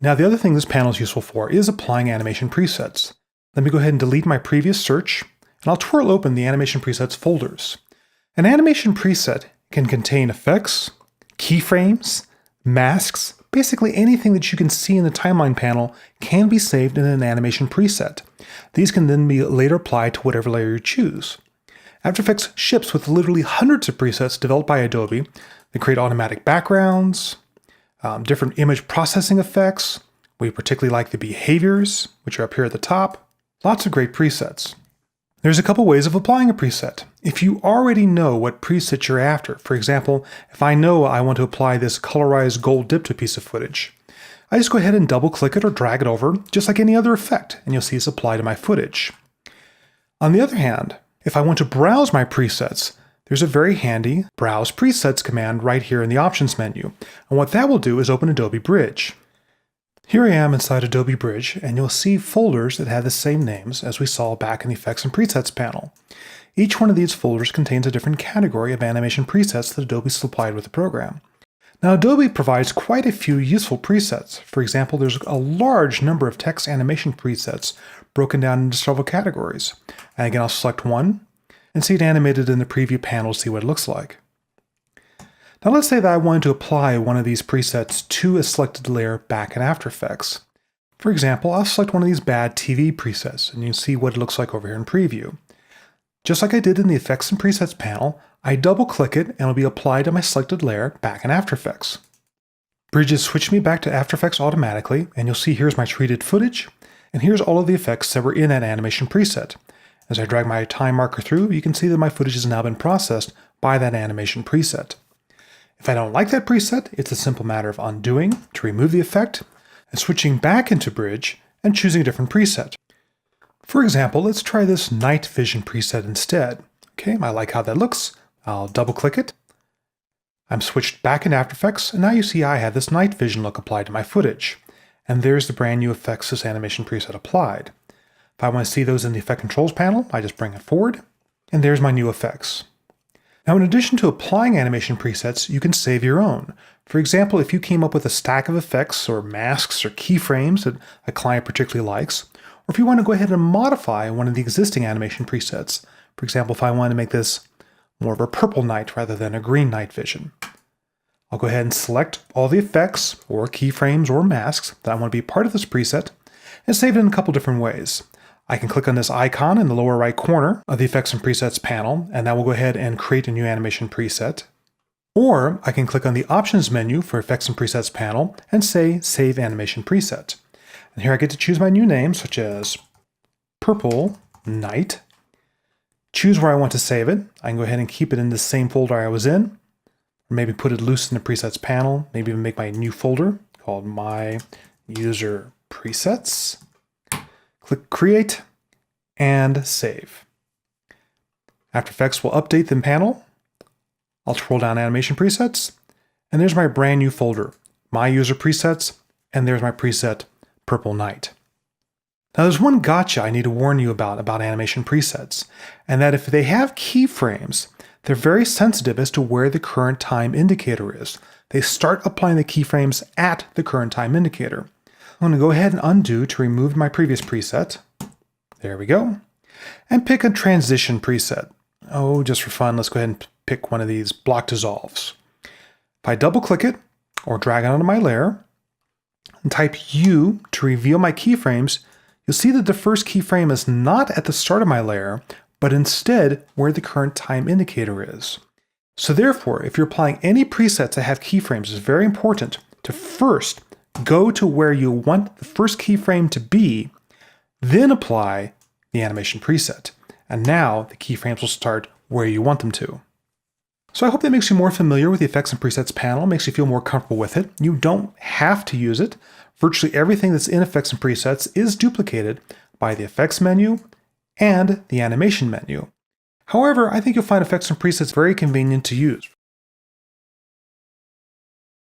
Now the other thing this panel is useful for is applying animation presets. Let me go ahead and delete my previous search, and I'll twirl open the animation presets folders. An animation preset can contain effects, keyframes, masks, basically anything that you can see in the timeline panel can be saved in an animation preset. These can then be later applied to whatever layer you choose. After Effects ships with literally hundreds of presets developed by Adobe that create automatic backgrounds, different image processing effects. We particularly like the behaviors, which are up here at the top. Lots of great presets. There's a couple ways of applying a preset. If you already know what preset you're after, for example, if I know I want to apply this colorized gold dip to a piece of footage, I just go ahead and double click it or drag it over, just like any other effect, and you'll see it's applied to my footage. On the other hand, if I want to browse my presets, there's a very handy Browse Presets command right here in the Options menu. And what that will do is open Adobe Bridge. Here I am inside Adobe Bridge, and you'll see folders that have the same names as we saw back in the Effects and Presets panel. Each one of these folders contains a different category of animation presets that Adobe supplied with the program. Now Adobe provides quite a few useful presets. For example, there's a large number of text animation presets broken down into several categories. And again, I'll select one and see it animated in the preview panel to see what it looks like. Now let's say that I wanted to apply one of these presets to a selected layer back in After Effects. For example, I'll select one of these bad TV presets, and you can see what it looks like over here in preview. Just like I did in the Effects and Presets panel, I double click it and it'll be applied to my selected layer back in After Effects. Bridge has switched me back to After Effects automatically, and you'll see here's my treated footage, and here's all of the effects that were in that animation preset. As I drag my time marker through, you can see that my footage has now been processed by that animation preset. If I don't like that preset, it's a simple matter of undoing to remove the effect, and switching back into Bridge and choosing a different preset. For example, let's try this night vision preset instead. Okay, I like how that looks. I'll double click it. I'm switched back into After Effects, and now you see I have this night vision look applied to my footage. And there's the brand new effects this animation preset applied. If I want to see those in the Effect Controls panel, I just bring it forward, and there's my new effects. Now, in addition to applying animation presets, you can save your own. For example, if you came up with a stack of effects or masks or keyframes that a client particularly likes, or if you want to go ahead and modify one of the existing animation presets. For example, if I want to make this more of a purple night rather than a green night vision. I'll go ahead and select all the effects or keyframes or masks that I want to be part of this preset and save it in a couple different ways. I can click on this icon in the lower right corner of the Effects and Presets panel, and that will go ahead and create a new animation preset. Or I can click on the Options menu for Effects and Presets panel and say Save Animation Preset. And here I get to choose my new name, such as Purple Night. Choose where I want to save it. I can go ahead and keep it in the same folder I was in, or maybe put it loose in the Presets panel, maybe even make my new folder called My User Presets. Click Create and Save. After Effects will update the panel. I'll scroll down Animation Presets, and there's my brand new folder, My User Presets, and there's my preset, Purple Night. Now there's one gotcha I need to warn you about animation presets, and that if they have keyframes, they're very sensitive as to where the current time indicator is. They start applying the keyframes at the current time indicator. I'm going to go ahead and undo to remove my previous preset. There we go. And pick a transition preset. Oh, just for fun, let's go ahead and pick one of these block dissolves. If I double click it or drag it onto my layer and type U to reveal my keyframes, you'll see that the first keyframe is not at the start of my layer, but instead where the current time indicator is. So therefore, if you're applying any presets that have keyframes, it's very important to first go to where you want the first keyframe to be, then apply the animation preset. And now the keyframes will start where you want them to. So I hope that makes you more familiar with the Effects and Presets panel, makes you feel more comfortable with it. You don't have to use it. Virtually everything that's in Effects and Presets is duplicated by the Effects menu and the Animation menu. However, I think you'll find Effects and Presets very convenient to use.